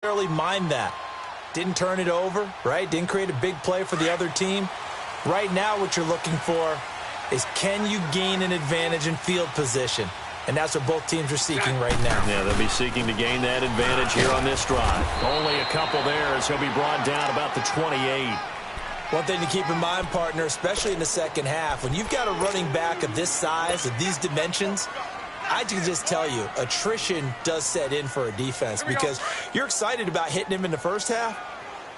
necessarily mind that. Didn't turn it over, right? Didn't create a big play for the other team. Right now what you're looking for is, can you gain an advantage in field position? And that's what both teams are seeking right now. Yeah, they'll be seeking to gain that advantage here on this drive. Only a couple there as he'll be brought down about the 28. One thing to keep in mind, partner, especially in the second half, when you've got a running back of this size, of these dimensions, I can just tell you, attrition does set in for a defense because you're excited about hitting him in the first half.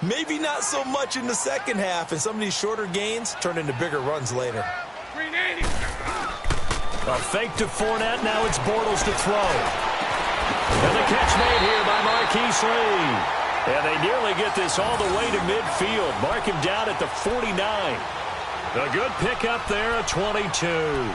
Maybe not so much in the second half, and some of these shorter gains turn into bigger runs later. A fake to Fournette. Now it's Bortles to throw. And the catch made here by Marquise Lee. And they nearly get this all the way to midfield. Mark him down at the 49. A good pickup there at 22.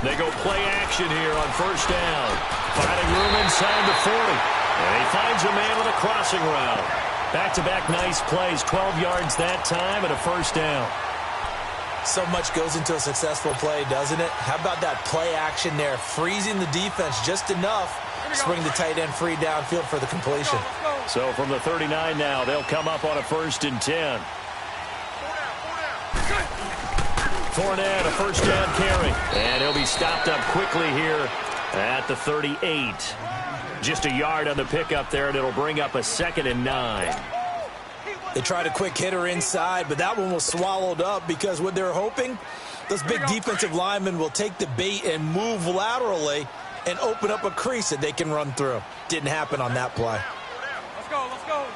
They go play action here on first down. Finding room inside the 40. And he finds a man with a crossing route. Back-to-back nice plays. 12 yards that time and a first down. So much goes into a successful play, doesn't it? How about that play action there? Freezing the defense just enough to bring the tight end free downfield for the completion. So from the 39 now, they'll come up on a 1st and 10. Fournette, a first down carry. And he'll be stopped up quickly here at the 38. Just a yard on the pickup there, and it'll bring up a 2nd and 9. They tried a quick hitter inside, but that one was swallowed up because what they're hoping, those big defensive linemen will take the bait and move laterally and open up a crease that they can run through. Didn't happen on that play. Let's go, let's go.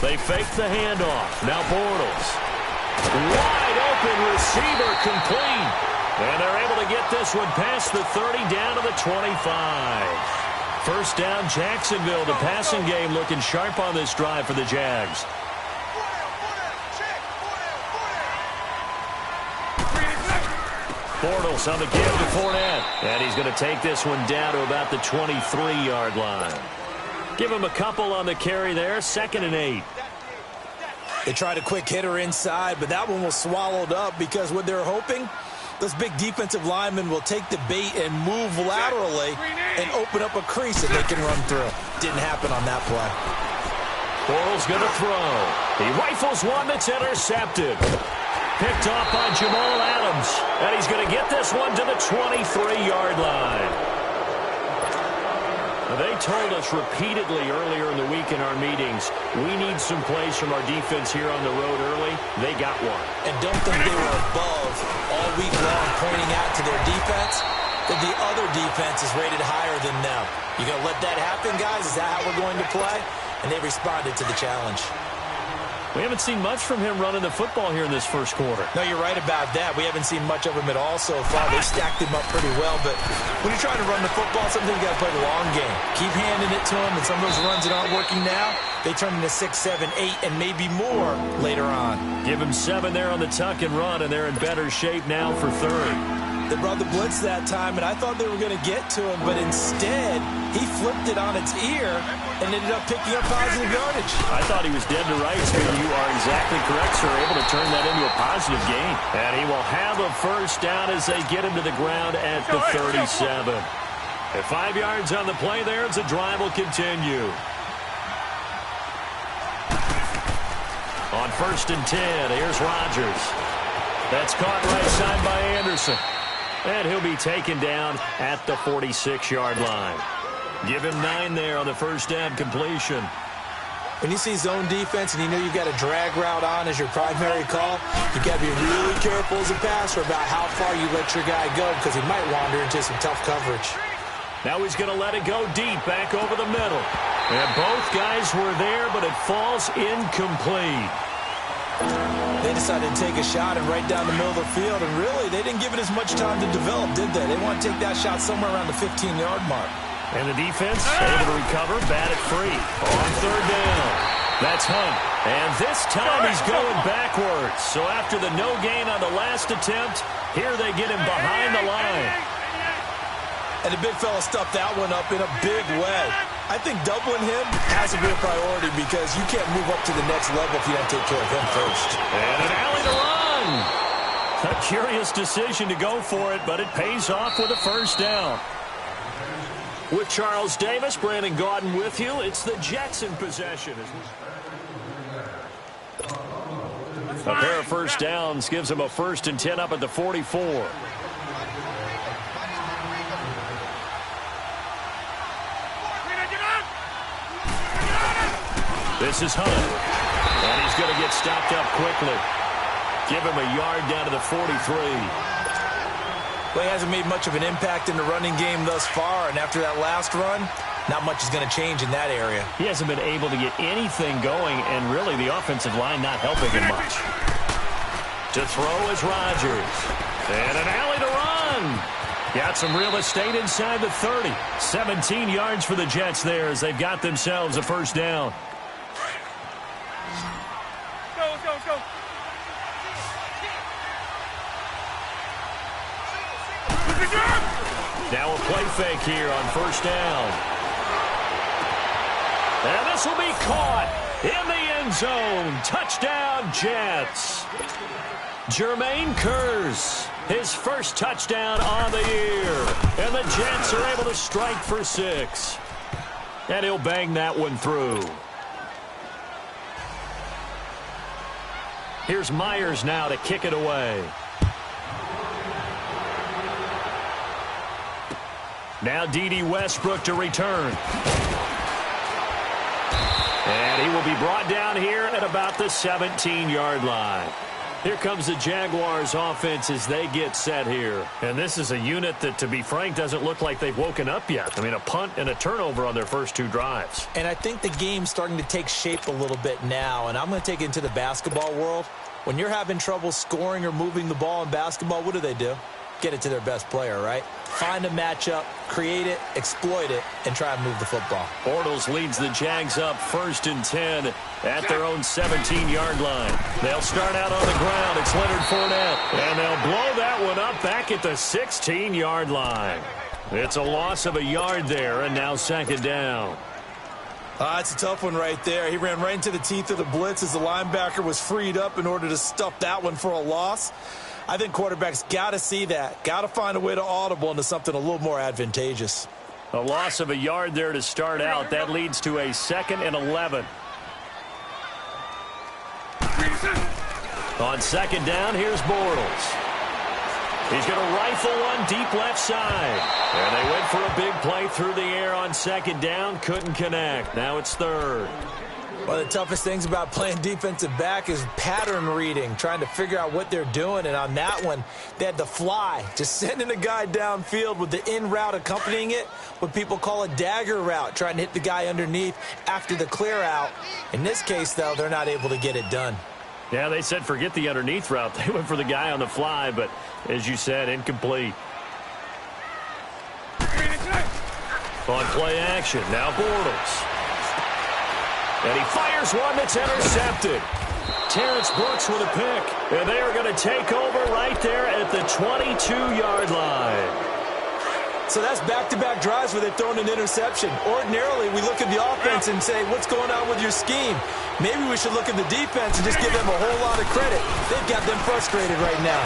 They fake the handoff. Now Bortles. Wide open receiver complete. And they're able to get this one past the 30 down to the 25. First down, Jacksonville. The passing game looking sharp on this drive for the Jags. Bortles on the give to Fournette. And he's going to take this one down to about the 23-yard line. Give him a couple on the carry there. 2nd and 8. They tried a quick hitter inside, but that one was swallowed up because what they're hoping, those big defensive linemen will take the bait and move laterally and open up a crease that they can run through. Didn't happen on that play. Bortles going to throw. He rifles one that's intercepted. Picked off by Jamal Adams. And he's going to get this one to the 23-yard line. They told us repeatedly earlier in the week in our meetings, we need some plays from our defense here on the road early. They got one. And don't think they were above all week long pointing out to their defense that the other defense is rated higher than them. You going to let that happen, guys? Is that how we're going to play? And they responded to the challenge. We haven't seen much from him running the football here in this first quarter. No, you're right about that. We haven't seen much of him at all so far. They stacked him up pretty well, but when you're trying to run the football, sometimes you got to play the long game. Keep handing it to him, and some of those runs that aren't working now, they turn into 6, 7, 8, and maybe more later on. Give him 7 there on the tuck and run, and they're in better shape now for 3rd. They brought the blitz that time, and I thought they were going to get to him, but instead, he flipped it on its ear and ended up picking up positive yardage. I thought he was dead to rights, but you are exactly correct, sir. Able to turn that into a positive gain. And he will have a first down as they get him to the ground at the 37. At 5 yards on the play there, as the drive will continue. On 1st and 10, here's Rodgers. That's caught right side by Anderson. And he'll be taken down at the 46-yard line. Give him 9 there on the first down completion. When you see zone defense and you know you've got a drag route on as your primary call, you've got to be really careful as a passer about how far you let your guy go because he might wander into some tough coverage. Now he's going to let it go deep back over the middle. And both guys were there, but it falls incomplete. They decided to take a shot and right down the middle of the field, and really, they didn't give it as much time to develop, did they? They want to take that shot somewhere around the 15-yard mark. And the defense able to recover, bat it free. On 3rd down. That's Hunt. And this time he's going backwards. So after the no gain on the last attempt, here they get him behind the line. And the big fella stuffed that one up in a big way. I think doubling him has to be a priority because you can't move up to the next level if you don't take care of him first. And an alley to run. A curious decision to go for it, but it pays off with a first down. With Charles Davis, Brandon Gaudin with you. It's the Jets in possession. A pair of first downs gives them a 1st and 10 up at the 44. This is Hunt. And he's going to get stopped up quickly. Give him a yard down to the 43. Well, he hasn't made much of an impact in the running game thus far, and after that last run, not much is going to change in that area. He hasn't been able to get anything going, and really the offensive line not helping him much. To throw is Rodgers. And an alley to run. Got some real estate inside the 30. 17 yards for the Jets there as they've got themselves a first down. Let's go. Now a play fake here on first down. And this will be caught in the end zone. Touchdown, Jets. Jermaine Kearse, his first touchdown on the year. And the Jets are able to strike for 6. And he'll bang that one through. Here's Myers now to kick it away. Now D.D. Westbrook to return. And he will be brought down here at about the 17-yard line. Here comes the Jaguars offense as they get set here. And this is a unit that, to be frank, doesn't look like they've woken up yet. I mean, a punt and a turnover on their first 2 drives. And I think the game's starting to take shape a little bit now, and I'm going to take it into the basketball world. When you're having trouble scoring or moving the ball in basketball, what do? Get it to their best player, right? Find a matchup, create it, exploit it, and try and move the football. Bortles leads the Jags up 1st and 10 at their own 17-yard line. They'll start out on the ground. It's Leonard Fournette. And they'll blow that one up back at the 16-yard line. It's a loss of a yard there, and now 2nd down. It's a tough one right there. He ran right into the teeth of the blitz as the linebacker was freed up in order to stuff that one for a loss. I think quarterbacks got to see that. Got to find a way to audible into something a little more advantageous. A loss of a yard there to start out. That leads to a 2nd and 11. On 2nd down, here's Bortles. He's going to rifle one deep left side. And they went for a big play through the air on 2nd down. Couldn't connect. Now it's 3rd. One of the toughest things about playing defensive back is pattern reading, trying to figure out what they're doing. And on that one, they had the fly, just sending a guy downfield with the in route accompanying it, what people call a dagger route, trying to hit the guy underneath after the clear out. In this case, though, they're not able to get it done. Yeah, they said forget the underneath route. They went for the guy on the fly, but as you said, incomplete. On play action, now Bortles. And he fires one that's intercepted. Terrence Brooks with a pick. And they are going to take over right there at the 22-yard line. So that's back-to-back drives where they're throwing an interception. Ordinarily, we look at the offense and say, what's going on with your scheme? Maybe we should look at the defense and just give them a whole lot of credit. They've got them frustrated right now.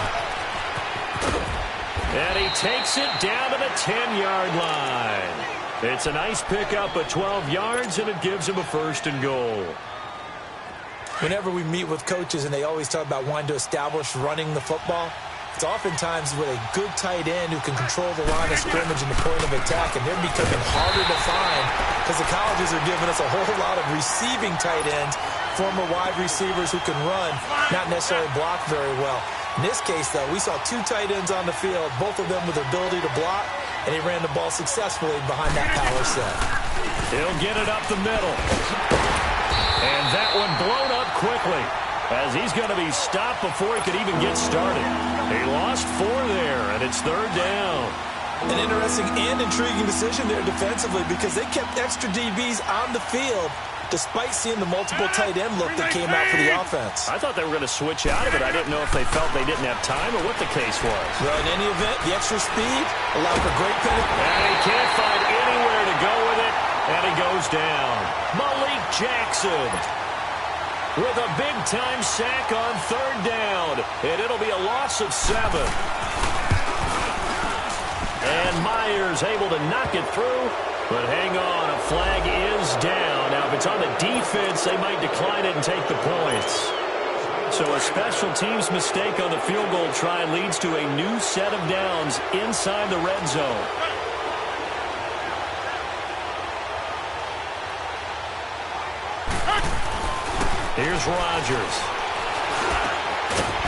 And he takes it down to the 10-yard line. It's a nice pickup of 12 yards, and it gives him a 1st and goal. Whenever we meet with coaches and they always talk about wanting to establish running the football, it's oftentimes with a good tight end who can control the line of scrimmage and the point of attack, and they're becoming harder to find because the colleges are giving us a whole lot of receiving tight ends, former wide receivers who can run, not necessarily block very well. In this case, though, we saw 2 tight ends on the field, both of them with the ability to block, and he ran the ball successfully behind that power set. He'll get it up the middle. And that one blown up quickly as he's going to be stopped before he could even get started. He lost 4 there, and it's 3rd down. An interesting and intriguing decision there defensively because they kept extra DBs on the field despite seeing the multiple tight end look that came out for the offense. I thought they were going to switch out of it. I didn't know if they felt they didn't have time or what the case was. Well, in any event, the extra speed allowed for great penetration. And he can't find anywhere to go with it, and he goes down. Malik Jackson with a big-time sack on third down, and it'll be a loss of 7. And Myers able to knock it through, but hang on, a flag is down. Now, if it's on the defense, they might decline it and take the points. So a special teams mistake on the field goal try leads to a new set of downs inside the red zone. Here's Rodgers.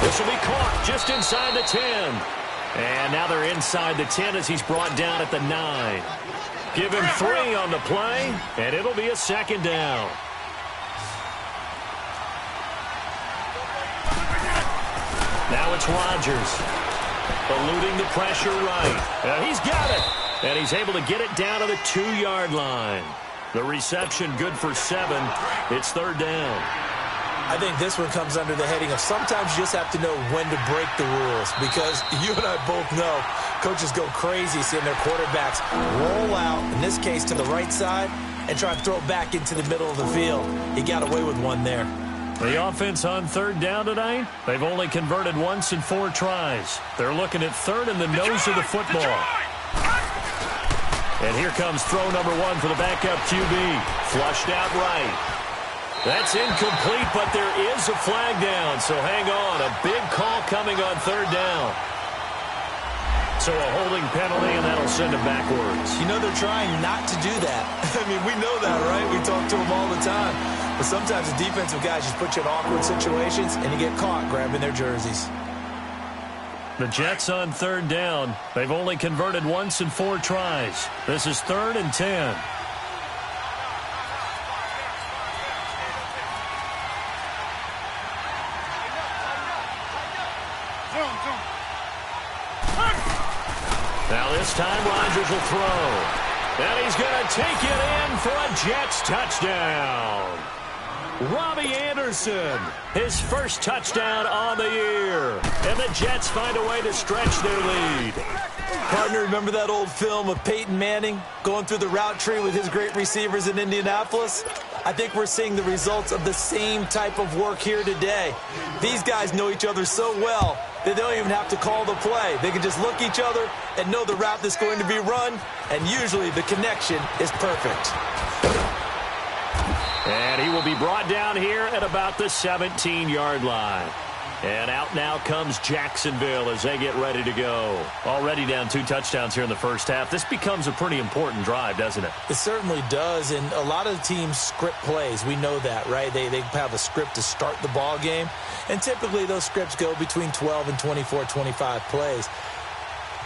This will be caught just inside the 10. And now they're inside the 10 as he's brought down at the 9. Give him 3 on the play, and it'll be a second down. Now it's Rodgers. Eluding the pressure right. And he's got it. And he's able to get it down to the 2-yard line. The reception good for 7. It's third down. I think this one comes under the heading of sometimes you just have to know when to break the rules, because you and I both know coaches go crazy seeing their quarterbacks roll out, in this case to the right side, and try to throw it back into the middle of the field. He got away with one there. The offense on third down tonight, they've only converted once in 4 tries. They're looking at third in the nose of the football. And here comes throw number 1 for the backup QB. Flushed out right. That's incomplete, but there is a flag down, so hang on. A big call coming on third down. So a holding penalty, and that'll send him backwards. You know they're trying not to do that. I mean, we know that, right? We talk to them all the time. But sometimes the defensive guys just put you in awkward situations, and you get caught grabbing their jerseys. The Jets on third down. They've only converted once in 4 tries. This is 3rd and 10. Now this time Rodgers will throw. And he's going to take it in for a Jets touchdown. Robbie Anderson, his first touchdown on the year. And the Jets find a way to stretch their lead. Partner, remember that old film of Peyton Manning going through the route tree with his great receivers in Indianapolis? I think we're seeing the results of the same type of work here today. These guys know each other so well that they don't even have to call the play. They can just look each other and know the route that's going to be run, and usually the connection is perfect. And he will be brought down here at about the 17-yard line. And out now comes Jacksonville as they get ready to go. Already down 2 touchdowns here in the first half. This becomes a pretty important drive, doesn't it? It certainly does, and a lot of teams script plays. We know that, right? They have a script to start the ball game, and typically those scripts go between 12 and 24, 25 plays.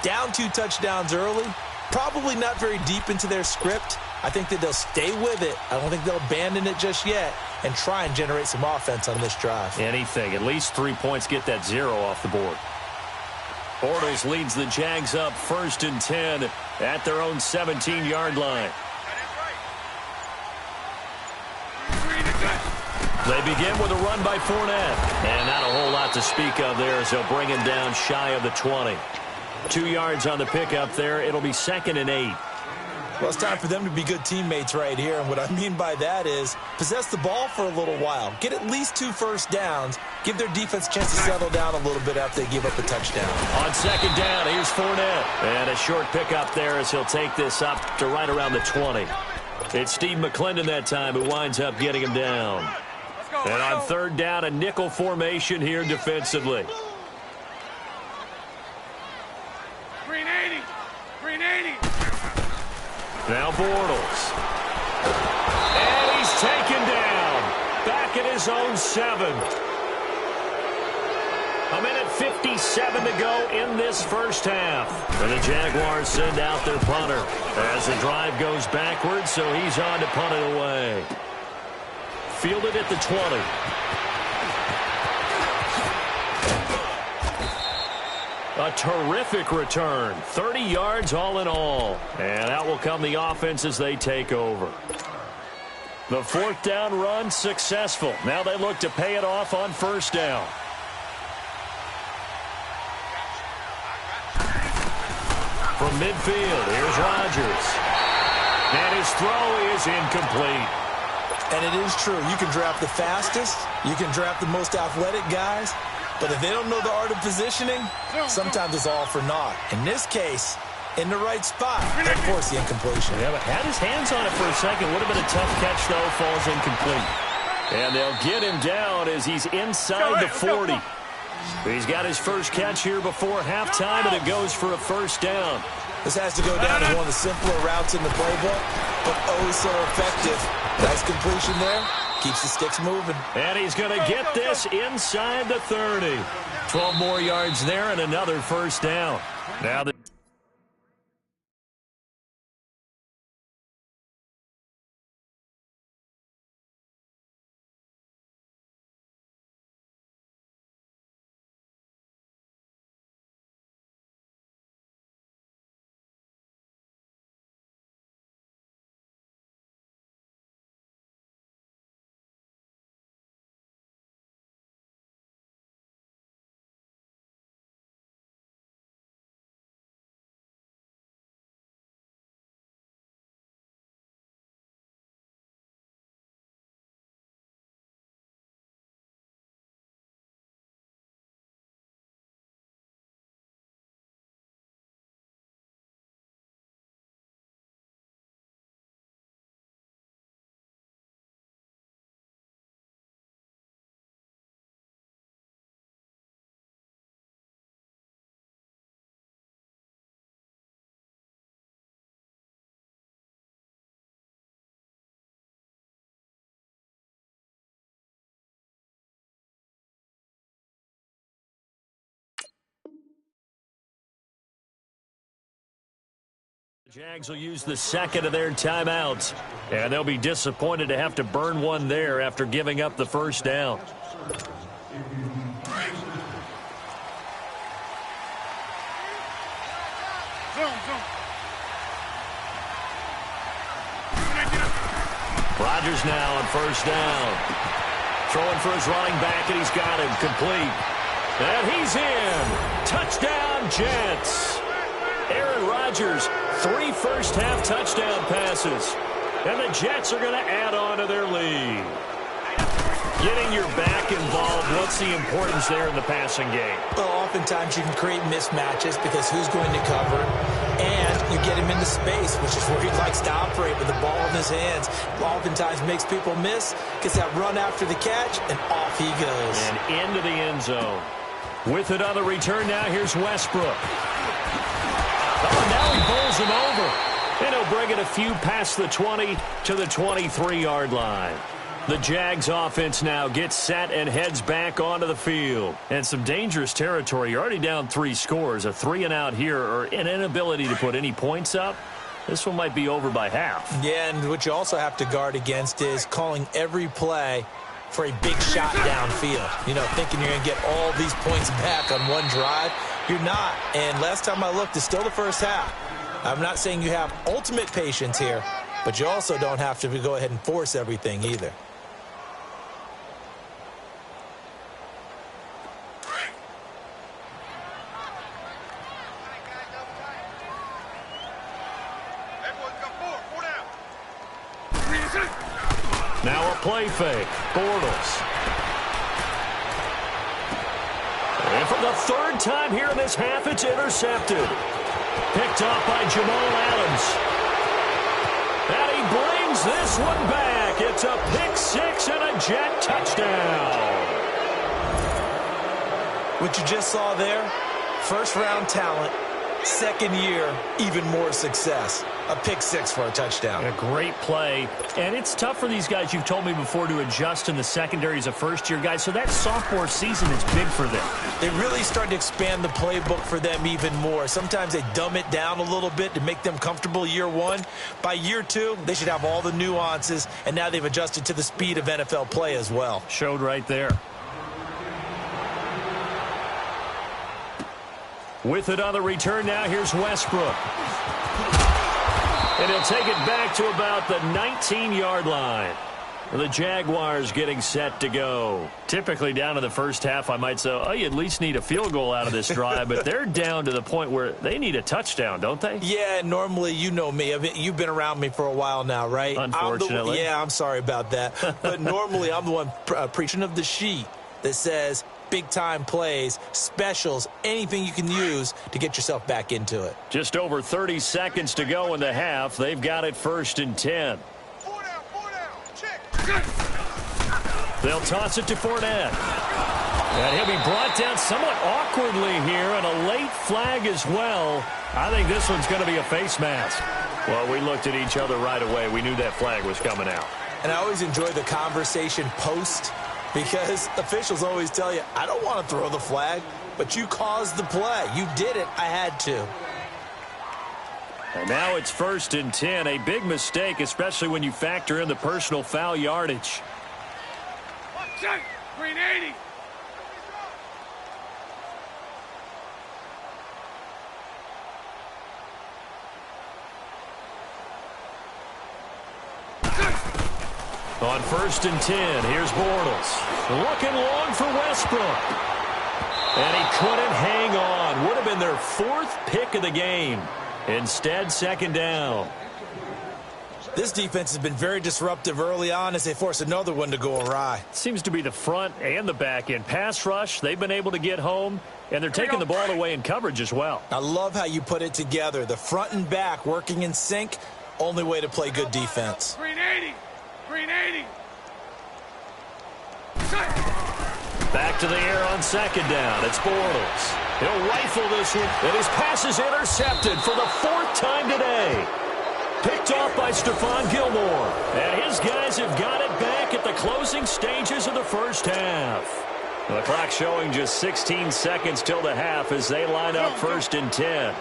Down 2 touchdowns early, probably not very deep into their script. I think that they'll stay with it. I don't think they'll abandon it just yet and try and generate some offense on this drive. Anything. At least 3 points, get that 0 off the board. Bortles leads the Jags up 1st and 10 at their own 17-yard line. They begin with a run by Fournette. And not a whole lot to speak of there as they'll bring him down shy of the 20. 2 yards on the pickup there. It'll be 2nd and 8. Well, it's time for them to be good teammates right here. And what I mean by that is possess the ball for a little while. Get at least 2 first downs. Give their defense a chance to settle down a little bit after they give up a touchdown. On 2nd down, here's Fournette. And a short pickup there as he'll take this up to right around the 20. It's Steve McClendon that time who winds up getting him down. And on 3rd down, a nickel formation here defensively. Green 80. Green 80. Now Bortles. And he's taken down. Back at his own 7. A minute 57 to go in this first half. And the Jaguars send out their punter as the drive goes backwards, so he's on to punt it away. Fielded at the 20. A terrific return. 30 yards all in all. And out will come the offense as they take over. The fourth down run successful. Now they look to pay it off on first down. From midfield, here's Rodgers. And his throw is incomplete. And it is true. You can draft the fastest. You can draft the most athletic guys. But if they don't know the art of positioning, sometimes it's all for naught. In this case, in the right spot, that forced the incompletion. Yeah, but had his hands on it for a second. Would have been a tough catch, though. Falls incomplete. And they'll get him down as he's inside the 40. He's got his first catch here before halftime, and it goes for a first down. This has to go down as one of the simpler routes in the playbook, but oh so effective. Nice completion there. Keeps the sticks moving. And he's going to get this inside the 30. 12 more yards there and another first down. Now the Jags will use the second of their timeouts, and they'll be disappointed to have to burn one there after giving up the first down. Rodgers now on first down. Throwing for his running back, and he's got him complete. And he's in. Touchdown, Jets. Aaron Rodgers, 3 first-half touchdown passes. And the Jets are going to add on to their lead. Getting your back involved, what's the importance there in the passing game? Well, oftentimes you can create mismatches because who's going to cover, and you get him into space, which is where he likes to operate with the ball in his hands. Oftentimes makes people miss, gets that run after the catch, and off he goes. And into the end zone. With it on the return now, here's Westbrook. Oh, now he bowls him over. And he'll bring it a few past the 20 to the 23-yard line. The Jags offense now gets set and heads back onto the field. And some dangerous territory. You're already down 3 scores. A 3-and-out here or an inability to put any points up. This one might be over by half. Yeah, and what you also have to guard against is calling every play for a big shot downfield. You know, thinking you're going to get all these points back on one drive. You're not. And last time I looked, it's still the first half. I'm not saying you have ultimate patience here, but you also don't have to go ahead and force everything either. Now a play fake. Bortles. And for the 3rd time here in this half, it's intercepted. Picked up by Jamal Adams. And he brings this one back. It's a pick 6 and a Jet touchdown. What you just saw there, first-round talent, second year, even more success. A pick 6 for a touchdown. A great play. And it's tough for these guys, you've told me before, to adjust in the secondary as a first-year guy. So that sophomore season is big for them. They really started to expand the playbook for them even more. Sometimes they dumb it down a little bit to make them comfortable year 1. By year 2, they should have all the nuances, and now they've adjusted to the speed of NFL play as well. Showed right there. With it on the return now, here's Westbrook. And he'll take it back to about the 19-yard line. The Jaguars getting set to go. Typically down to the first half, I might say, oh, you at least need a field goal out of this drive, but they're down to the point where they need a touchdown, don't they? Yeah, normally, you know me. I mean, you've been around me for a while now, right? Unfortunately. I'm sorry about that. But normally, I'm the one preaching of the sheet that says big-time plays, specials, anything you can use to get yourself back into it. Just over 30 seconds to go in the half. They've got it 1st and 10. They'll toss it to Fournette. And he'll be brought down somewhat awkwardly here, and a late flag as well. I think this one's going to be a face mask. Well, we looked at each other right away. We knew that flag was coming out. And I always enjoy the conversation post, because officials always tell you, I don't want to throw the flag, but you caused the play. You did it. I had to. And now it's 1st and 10. A big mistake, especially when you factor in the personal foul yardage. Green 80. On 1st and 10, here's Bortles. Looking long for Westbrook. And he couldn't hang on. Would have been their 4th pick of the game. Instead, 2nd down. This defense has been very disruptive early on as they force another one to go awry. Seems to be the front and the back end. Pass rush, they've been able to get home, and they're taking the ball away in coverage as well. I love how you put it together. The front and back working in sync, only way to play good defense. Green 80. Green 80. Back to the air on 2nd down. It's Bortles. He'll rifle this one, and his pass is intercepted for the 4th time today. Picked off by Stephon Gilmore. And his guys have got it back at the closing stages of the first half. The clock showing just 16 seconds till the half as they line up 1st and 10.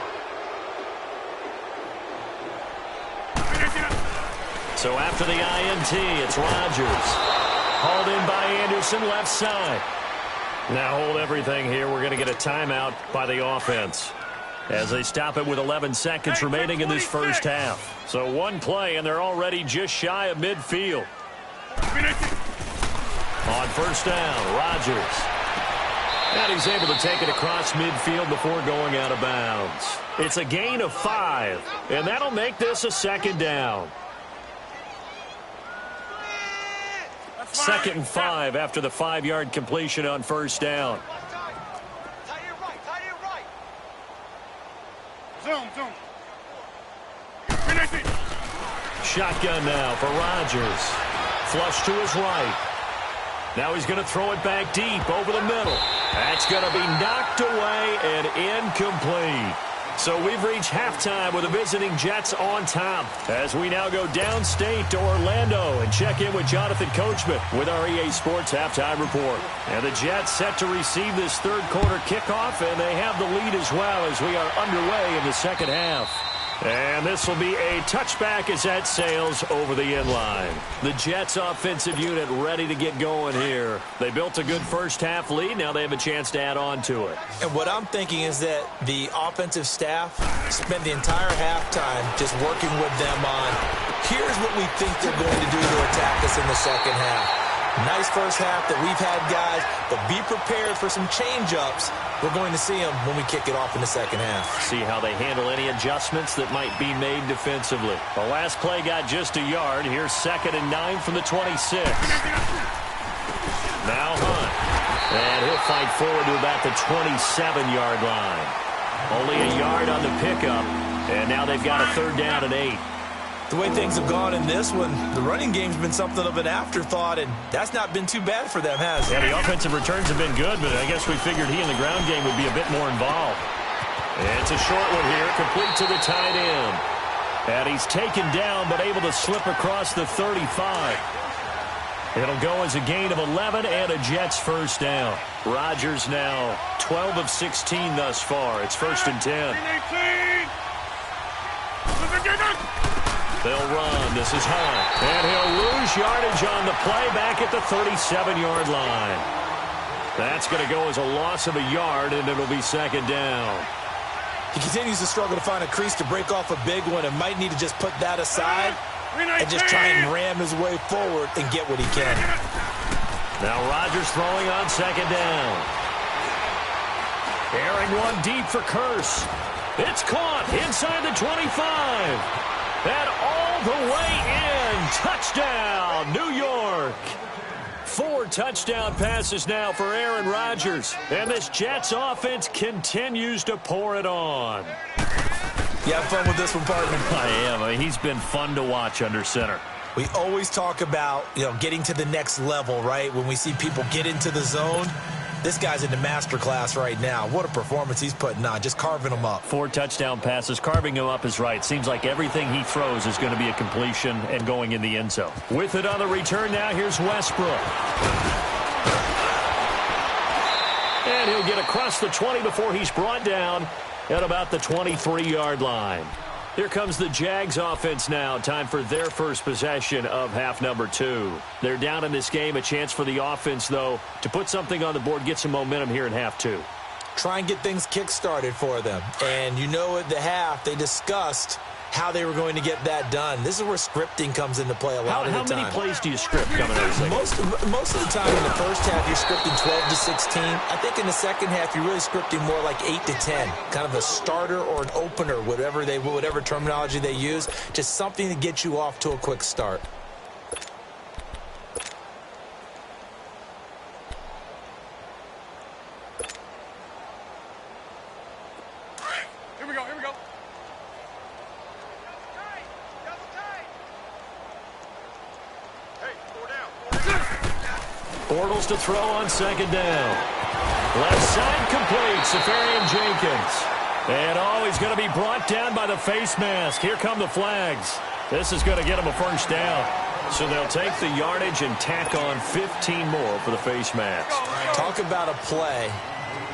So after the INT, it's Rodgers. Hauled in by Anderson, left side. Now hold everything here. We're going to get a timeout by the offense as they stop it with 11 seconds remaining in this first half. So one play, and they're already just shy of midfield. On 1st down, Rodgers. And he's able to take it across midfield before going out of bounds. It's a gain of 5, and that'll make this a 2nd down. 2nd and 5 after the 5-yard completion on 1st down. Zoom. Shotgun now for Rodgers. Flush to his right. Now he's going to throw it back deep over the middle. That's going to be knocked away and incomplete. So we've reached halftime with the visiting Jets on top as we now go downstate to Orlando and check in with Jonathan Coachman with our EA Sports Halftime Report. And the Jets set to receive this 3rd quarter kickoff, and they have the lead as well as we are underway in the 2nd half. And this will be a touchback as that sails over the end line. The Jets offensive unit ready to get going here. They built a good first half lead. Now they have a chance to add on to it. And what I'm thinking is that the offensive staff spent the entire halftime just working with them on, here's what we think they're going to do to attack us in the 2nd half. Nice first half that we've had, guys, but be prepared for some change-ups. We're going to see them when we kick it off in the 2nd half. See how they handle any adjustments that might be made defensively. The last play got just a yard. Here's 2nd and 9 from the 26. Now Hunt. And he'll fight forward to about the 27-yard line. Only a yard on the pickup. And now they've got a 3rd down and 8. The way things have gone in this one, the running game's been something of an afterthought, and that's not been too bad for them, has it? Yeah, the offensive returns have been good, but I guess we figured he in the ground game would be a bit more involved. And it's a short one here, complete to the tight end. And he's taken down, but able to slip across the 35. It'll go as a gain of 11 and a Jets 1st down. Rodgers now 12 of 16 thus far. It's 1st and 10. They'll run. This is Hunt. And he'll lose yardage on the play back at the 37-yard line. That's going to go as a loss of a yard, and it'll be 2nd down. He continues to struggle to find a crease to break off a big one and might need to just put that aside and just try and ram his way forward and get what he can. Now Rodgers throwing on second down. Airing one deep for Curse. It's caught inside the 25. And all the way in. Touchdown, New York. 4 touchdown passes now for Aaron Rodgers. And this Jets offense continues to pour it on. You have fun with this one, partner? I am. I mean, he's been fun to watch under center. We always talk about, getting to the next level, right? When we see people get into the zone, this guy's in the master class right now. What a performance he's putting on, just carving them up. 4 touchdown passes. Carving him up is right. Seems like everything he throws is going to be a completion and going in the end zone. With it on the return now, here's Westbrook. And he'll get across the 20 before he's brought down at about the 23-yard line. Here comes the Jags offense now. Time for their first possession of half number 2. They're down in this game. A chance for the offense, though, to put something on the board, get some momentum here in half 2. Try and get things kick-started for them. And at the half, they discussed how they were going to get that done. This is where scripting comes into play a lot of the time. How many plays do you script coming out of the second? Most of the time in the first half, you're scripting 12 to 16. I think in the second half, you're really scripting more like 8 to 10. Kind of a starter or an opener, whatever terminology they use. Just something to get you off to a quick start. Here we go. Bortles to throw on second down. Left side complete. Safarian Jenkins. And he's going to be brought down by the face mask. Here come the flags. This is going to get him a first down. So they'll take the yardage and tack on 15 more for the face mask. Talk about a play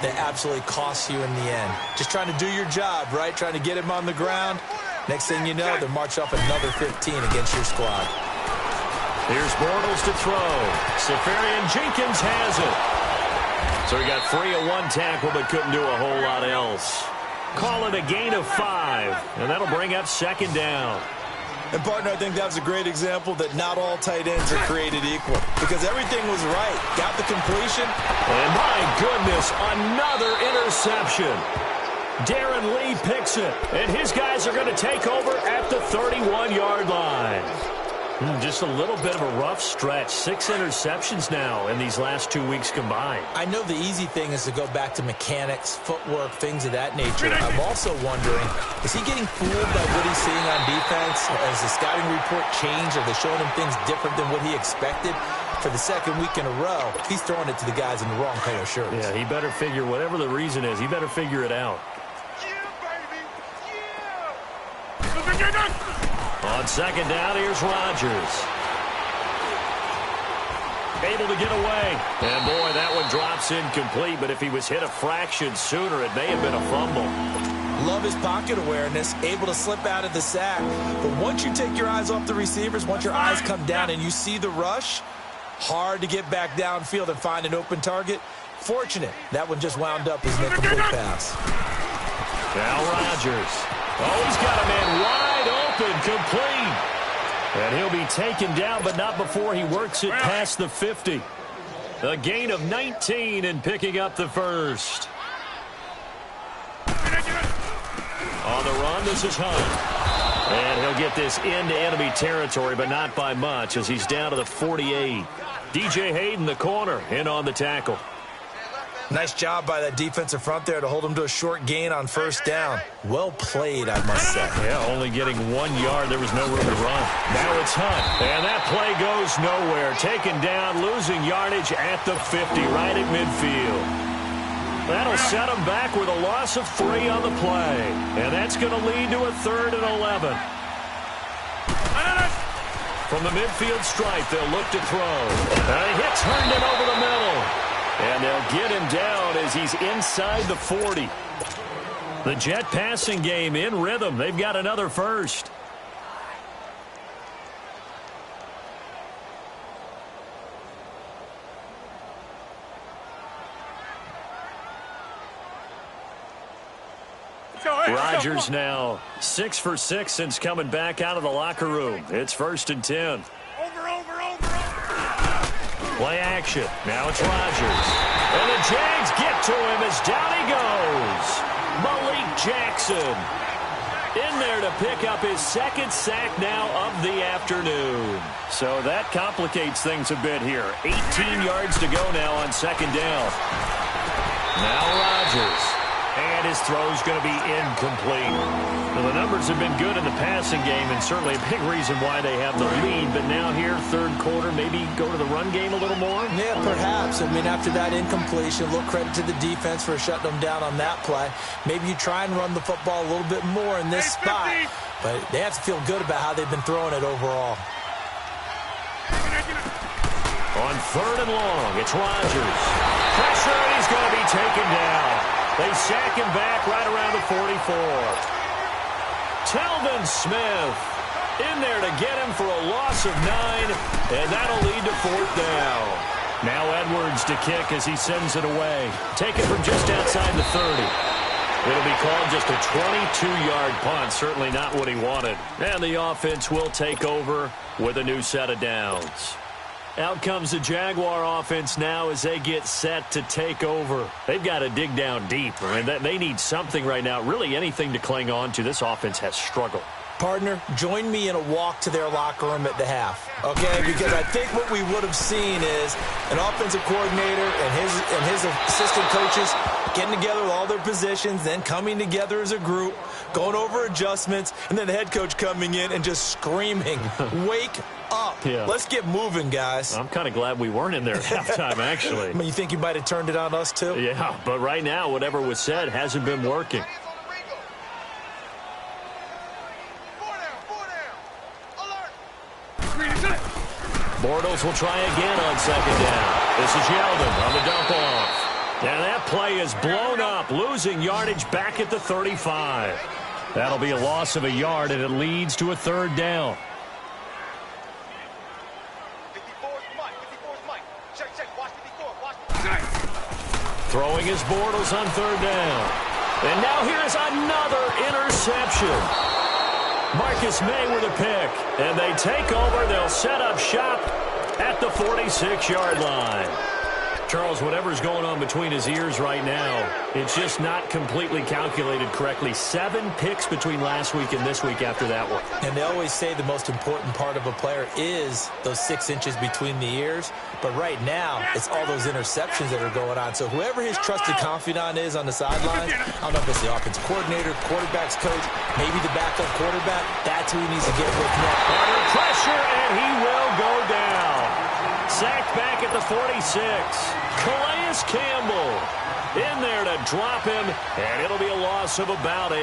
that absolutely costs you in the end. Just trying to do your job, right? Trying to get him on the ground. Next thing you know, they'll march off another 15 against your squad. Here's Bortles to throw. Safarian Jenkins has it. So he got free of 1 tackle but couldn't do a whole lot else. Call it a gain of 5, and that'll bring up second down. And, partner, I think that was a great example that not all tight ends are created equal because everything was right. Got the completion. And, my goodness, another interception. Darren Lee picks it, and his guys are going to take over at the 31-yard line. Just a little bit of a rough stretch. 6 interceptions now in these last 2 weeks combined. I know the easy thing is to go back to mechanics, footwork, things of that nature. I'm also wondering, is he getting fooled by what he's seeing on defense? Has the scouting report changed? Are they showing him things different than what he expected? For the second week in a row, he's throwing it to the guys in the wrong color shirts. Yeah, he better figure, whatever the reason is, he better figure it out. On second down, here's Rodgers. Able to get away. And, boy, that one drops incomplete. But if he was hit a fraction sooner, it may have been a fumble. Love his pocket awareness, able to slip out of the sack. But once you take your eyes off the receivers, once your eyes come down and you see the rush, hard to get back downfield and find an open target. Fortunate, that one just wound up as an incomplete pass. Now Rodgers. Oh, he's got a man wide open, complete. And he'll be taken down, but not before he works it past the 50. A gain of 19 and picking up the first. On the run, this is Hunt. And he'll get this into enemy territory, but not by much as he's down to the 48. DJ Hayden, the corner, in on the tackle. Nice job by that defensive front there to hold him to a short gain on first down. Well played, I must say. Yeah, only getting 1 yard. There was no room to run. Now it's Hunt. And that play goes nowhere. Taken down, losing yardage at the 50, right at midfield. That'll set him back with a loss of 3 on the play. And that's going to lead to a 3rd and 11. From the midfield stripe, they'll look to throw. And he hits Herndon over the middle. And they'll get him down as he's inside the 40. The Jet passing game in rhythm. They've got another first. Rodgers now 6 for 6 since coming back out of the locker room. It's 1st and 10. Play action. Now it's Rodgers. And the Jags get to him as down he goes. Malik Jackson in there to pick up his 2nd sack now of the afternoon. So that complicates things a bit here. 18 yards to go now on 2nd down. Now Rodgers. And his throw's going to be incomplete. Well, the numbers have been good in the passing game, and certainly a big reason why they have the lead. But now here, 3rd quarter, maybe go to the run game a little more? Yeah, perhaps. I mean, after that incompletion, a little credit to the defense for shutting them down on that play. Maybe you try and run the football a little bit more in this spot. But they have to feel good about how they've been throwing it overall. On 3rd and long, it's Rodgers. Pressure, and he's going to be taken down. They sack him back right around the 44. Telvin Smith in there to get him for a loss of 9, and that'll lead to 4th down. Now Edwards to kick as he sends it away. Taken from just outside the 30. It'll be called just a 22-yard punt. Certainly not what he wanted. And the offense will take over with a new set of downs. Out comes the Jaguar offense now as they get set to take over. They've got to dig down deep. I mean, they need something right now, really anything to cling on to. This offense has struggled. Partner, join me in a walk to their locker room at the half, okay? Because I think what we would have seen is an offensive coordinator and his assistant coaches getting together with all their positions, then coming together as a group, going over adjustments, and then the head coach coming in and just screaming, wake up. Yeah. Let's get moving, guys. I'm kind of glad we weren't in there at halftime, actually. I mean, you think you might have turned it on us, too? Yeah, but right now, whatever was said hasn't been working. Bortles will try again on 2nd down. This is Yeldon on the dump off. And that play is blown up, losing yardage back at the 35. That'll be a loss of a yard, and it leads to a 3rd down. Throwing his Bortles on 3rd down. And now here's another interception. Marcus May with a pick, and they take over. They'll set up shop at the 46-yard line. Charles, whatever's going on between his ears right now, it's just not completely calculated correctly. 7 picks between last week and this week after that one. And they always say the most important part of a player is those 6 inches between the ears. But right now, it's all those interceptions that are going on. So whoever his trusted confidant is on the sidelines, I don't know if it's the offensive coordinator, quarterback's coach, maybe the backup quarterback, that's who he needs to get with next. Under pressure, and he will go down. Sacked back at the 46. Calais Campbell in there to drop him, and it'll be a loss of about 8.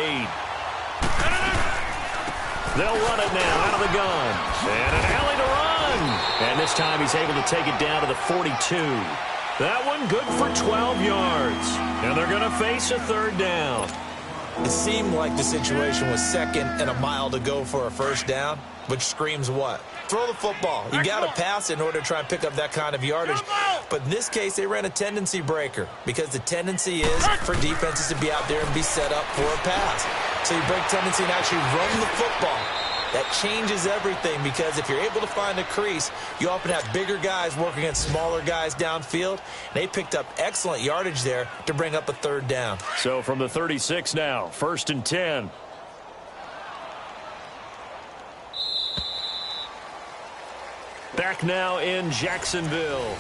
They'll run it now out of the gun. And an alley to run. And this time he's able to take it down to the 42. That one good for 12 yards. And they're going to face a 3rd down. It seemed like the situation was 2nd and a mile to go for a 1st down, which screams what? Throw the football. You got to pass it in order to try and pick up that kind of yardage. But in this case, they ran a tendency breaker because the tendency is for defenses to be out there and be set up for a pass. So you break tendency and actually run the football. That changes everything because if you're able to find a crease, you often have bigger guys working against smaller guys downfield. They picked up excellent yardage there to bring up a 3rd down. So from the 36 now, 1st and 10. Back now in Jacksonville.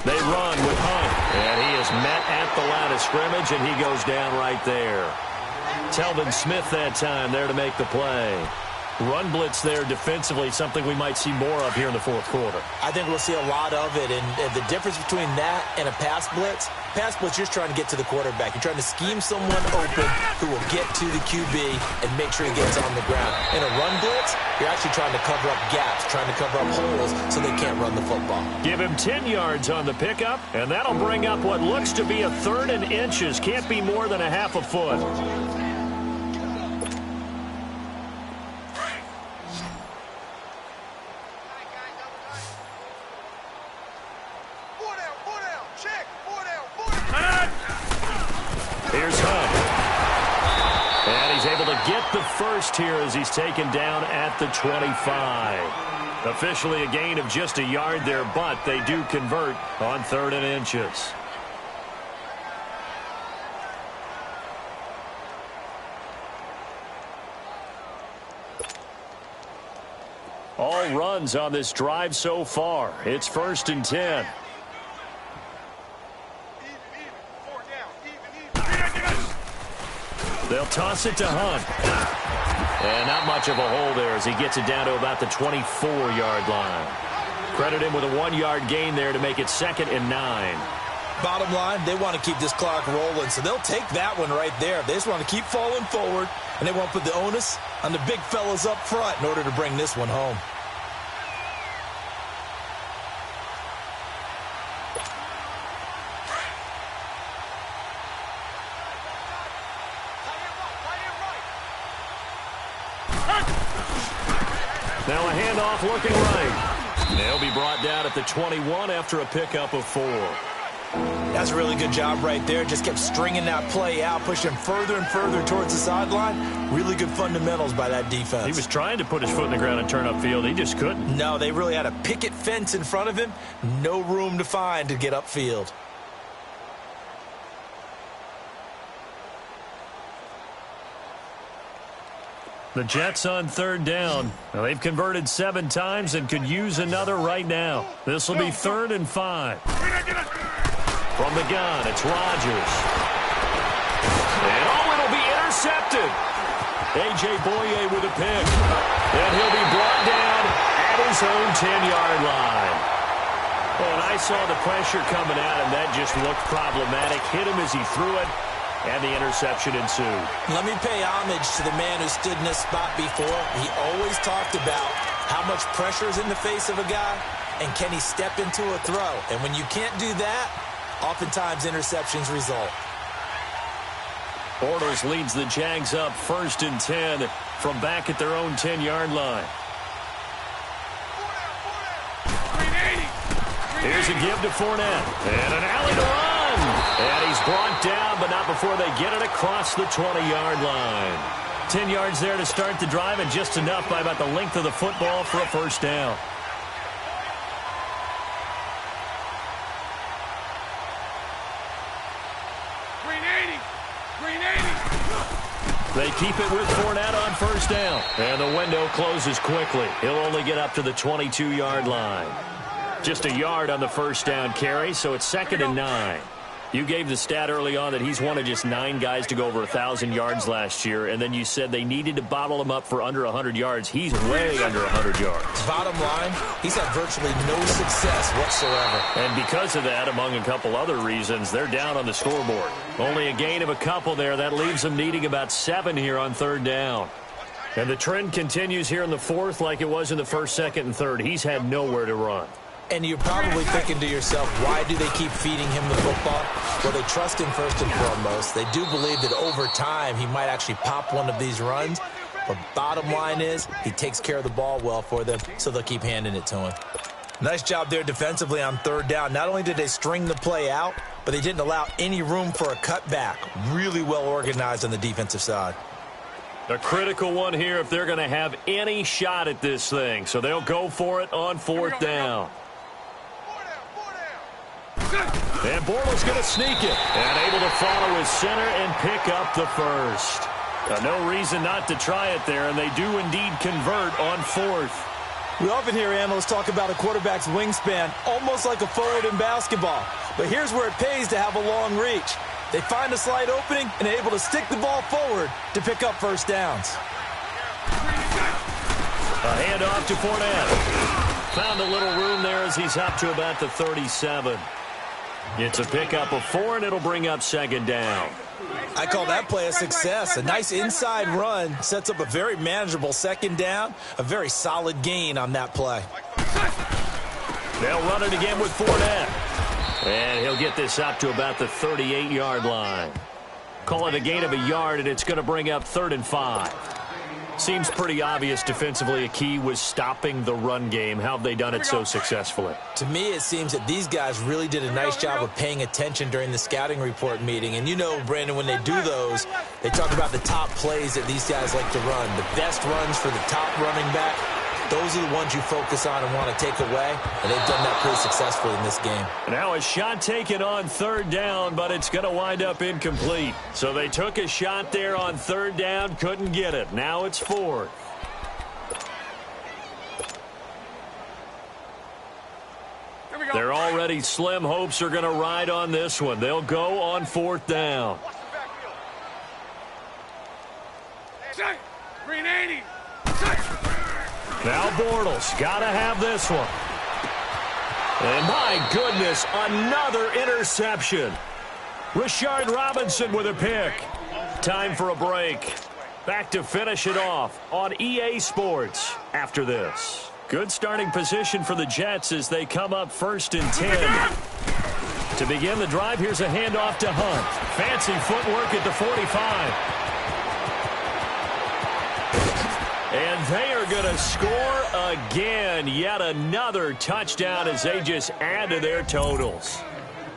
They run with Hunt, and he is met at the line of scrimmage, and he goes down right there. Telvin Smith that time there to make the play. Run blitz there defensively, something we might see more of here in the 4th quarter. I think we'll see a lot of it, and the difference between that and a pass blitz, pass blitz, you're trying to get to the quarterback. You're trying to scheme someone open who will get to the QB and make sure he gets on the ground. In a run blitz, you're actually trying to cover up gaps, trying to cover up holes so they can't run the football. Give him 10 yards on the pickup, and that'll bring up what looks to be a 3rd and inches. Can't be more than a half a foot. Here's Hunt. And he's able to get the first here as he's taken down at the 25. Officially a gain of just a yard there, but they do convert on 3rd and inches. All runs on this drive so far. It's 1st and 10. They'll toss it to Hunt. And not much of a hole there as he gets it down to about the 24-yard line. Credit him with a 1-yard gain there to make it 2nd and 9. Bottom line, they want to keep this clock rolling, so they'll take that one right there. They just want to keep falling forward, and they won't put the onus on the big fellas up front in order to bring this one home. Now a handoff looking right. They'll be brought down at the 21 after a pickup of 4. That's a really good job right there. Just kept stringing that play out, pushing further and further towards the sideline. Really good fundamentals by that defense. He was trying to put his foot in the ground and turn upfield. He just couldn't. No, they really had a picket fence in front of him. No room to find to get upfield. The Jets on 3rd down. Now, they've converted 7 times and could use another right now. This will be 3rd and 5. From the gun, it's Rodgers. And it'll be intercepted. A.J. Boye with a pick. And he'll be brought down at his own 10-yard line. And I saw the pressure coming at him. That just looked problematic. Hit him as he threw it. And the interception ensued. Let me pay homage to the man who stood in this spot before. He always talked about how much pressure is in the face of a guy and can he step into a throw. And when you can't do that, oftentimes interceptions result. Bortles leads the Jags up 1st and 10 from back at their own 10-yard line. Here's a give to Fournette. And an alley to run. And he's brought down, but not before they get it across the 20-yard line. 10 yards there to start the drive, and just enough by about the length of the football for a 1st down. They keep it with Fournette on 1st down. And the window closes quickly. He'll only get up to the 22-yard line. Just a yard on the 1st down carry, so it's 2nd and 9. You gave the stat early on that he's one of just 9 guys to go over 1,000 yards last year, and then you said they needed to bottle him up for under 100 yards. He's way under 100 yards. Bottom line, he's had virtually no success whatsoever. And because of that, among a couple other reasons, they're down on the scoreboard. Only a gain of a couple there. That leaves them needing about 7 here on 3rd down. And the trend continues here in the 4th like it was in the 1st, 2nd, and 3rd. He's had nowhere to run. And you're probably thinking to yourself, why do they keep feeding him the football? Well, they trust him first and foremost. They do believe that over time he might actually pop one of these runs. But bottom line is he takes care of the ball well for them, so they'll keep handing it to him. Nice job there defensively on 3rd down. Not only did they string the play out, but they didn't allow any room for a cutback. Really well organized on the defensive side. A critical one here if they're going to have any shot at this thing. So they'll go for it on 4th down. And Bortles going to sneak it. And able to follow his center and pick up the 1st. No reason not to try it there, and they do indeed convert on 4th. We often hear analysts talk about a quarterback's wingspan, almost like a forward in basketball. But here's where it pays to have a long reach. They find a slight opening and are able to stick the ball forward to pick up 1st downs. A handoff to Fournette. Found a little room there as he's up to about the 37. It's a pickup of 4, and it'll bring up second down. I call that play a success. A nice inside run sets up a very manageable second down, a very solid gain on that play. They'll run it again with Fournette. And he'll get this up to about the 38-yard line. Call it a gain of a yard, and it's going to bring up 3rd and 5. Seems pretty obvious defensively a key was stopping the run game. How have they done it so successfully? To me, it seems that these guys really did a nice job of paying attention during the scouting report meeting. And you know, Brandon, when they do those, they talk about the top plays that these guys like to run. The best runs for the top running back, those are the ones you focus on and want to take away. And they've done that pretty successfully in this game. Now a shot taken on 3rd down, but it's going to wind up incomplete. So they took a shot there on 3rd down, couldn't get it. Now it's 4th. They're already slim hopes are going to ride on this one. They'll go on 4th down. Green 80. Now Bortles got to have this one. And my goodness, another interception. Rashard Robinson with a pick. Time for a break. Back to finish it off on EA Sports after this. Good starting position for the Jets as they come up 1st and 10. To begin the drive, here's a handoff to Hunt. Fancy footwork at the 45. And they are going to score again. Yet another touchdown as they just add to their totals.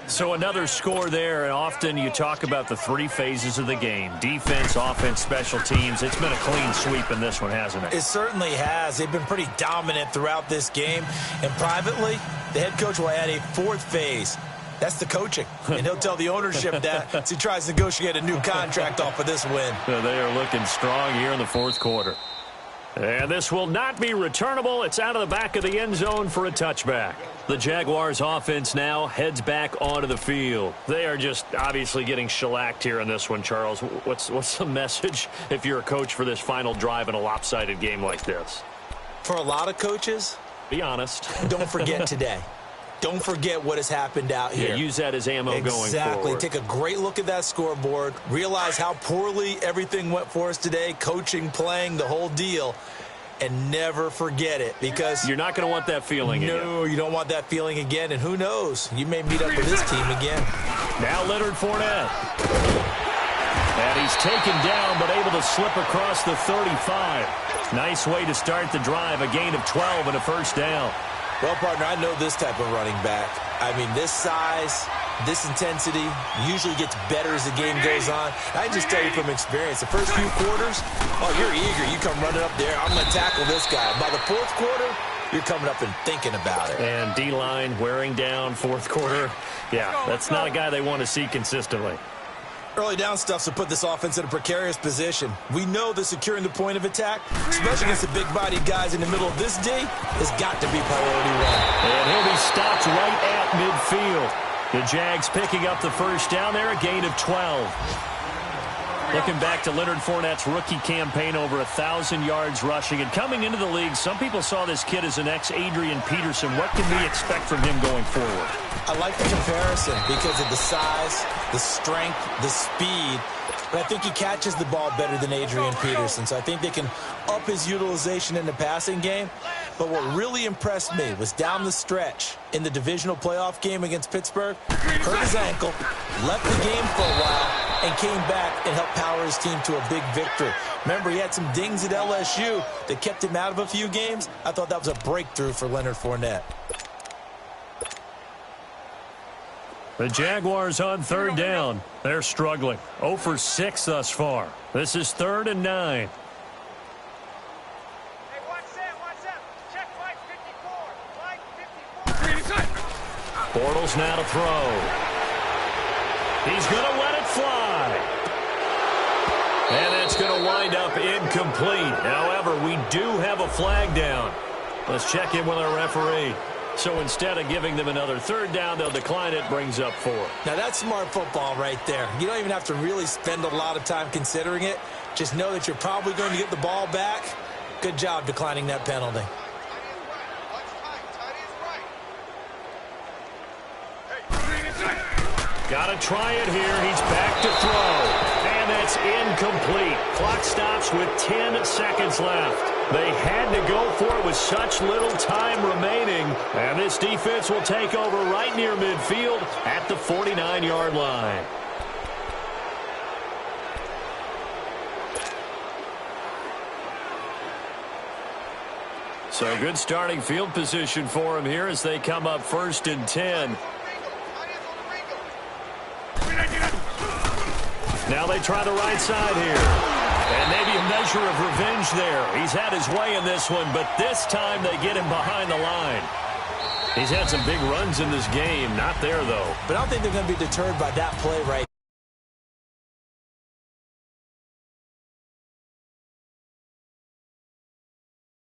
So another score there. And often you talk about the 3 phases of the game. Defense, offense, special teams. It's been a clean sweep in this one, hasn't it? It certainly has. They've been pretty dominant throughout this game. And privately, the head coach will add a 4th phase. That's the coaching. And he'll tell the ownership that as he tries to negotiate a new contract off of this win. They are looking strong here in the 4th quarter. And this will not be returnable. It's out of the back of the end zone for a touchback. The Jaguars offense now heads back onto the field. They are just obviously getting shellacked here in this one, Charles. What's the message if you're a coach for this final drive in a lopsided game like this? For a lot of coaches, be honest. Don't forget today. Don't forget what has happened out here. Yeah, use that as ammo going forward. Exactly. Take a great look at that scoreboard. Realize how poorly everything went for us today. Coaching, playing, the whole deal. And never forget it because you're not going to want that feeling again. No, you don't want that feeling again. And who knows? You may meet up with this team again. Now Leonard Fournette. And he's taken down but able to slip across the 35. Nice way to start the drive. A gain of 12 and a 1st down. Well, partner, I know this type of running back. I mean, this size, this intensity usually gets better as the game goes on. I just tell you from experience, the first few quarters, oh, you're eager. You come running up there. I'm going to tackle this guy. By the 4th quarter, you're coming up and thinking about it. And D-line wearing down 4th quarter. Yeah, that's not a guy they want to see consistently. Early down stuff to put this offense in a precarious position. We know that securing the point of attack, especially against the big-bodied guys in the middle of this D, has got to be priority 1. And he'll be stopped right at midfield. The Jags picking up the 1st down there, a gain of 12. Looking back to Leonard Fournette's rookie campaign, over 1,000 yards rushing. And coming into the league, some people saw this kid as an ex-Adrian Peterson. What can we expect from him going forward? I like the comparison because of the size, the strength, the speed. But I think he catches the ball better than Adrian Peterson. So I think they can up his utilization in the passing game. But what really impressed me was down the stretch in the divisional playoff game against Pittsburgh, hurt his ankle, left the game for a while, and came back and helped power his team to a big victory. Remember, he had some dings at LSU that kept him out of a few games. I thought that was a breakthrough for Leonard Fournette. The Jaguars on 3rd down. They're struggling. 0 for 6 thus far. This is 3rd and 9. Hey, watch that. Check flight 54. Flight 54. Bortles now to throw. He's going to let it fly. And that's going to wind up incomplete. However, we do have a flag down. Let's check in with our referee. So instead of giving them another 3rd down, they'll decline it, brings up 4. Now, that's smart football right there. You don't even have to really spend a lot of time considering it. Just know that you're probably going to get the ball back. Good job declining that penalty. Hey, Got to try it here. He's back to throw. And that's incomplete. Clock stops with 10 seconds left. They had to go for it with such little time remaining. And this defense will take over right near midfield at the 49-yard line. So good starting field position for him here as they come up 1st and 10. Now they try the right side here. And maybe a measure of revenge there. He's had his way in this one, but this time they get him behind the line. He's had some big runs in this game. Not there, though. But I don't think they're going to be deterred by that play right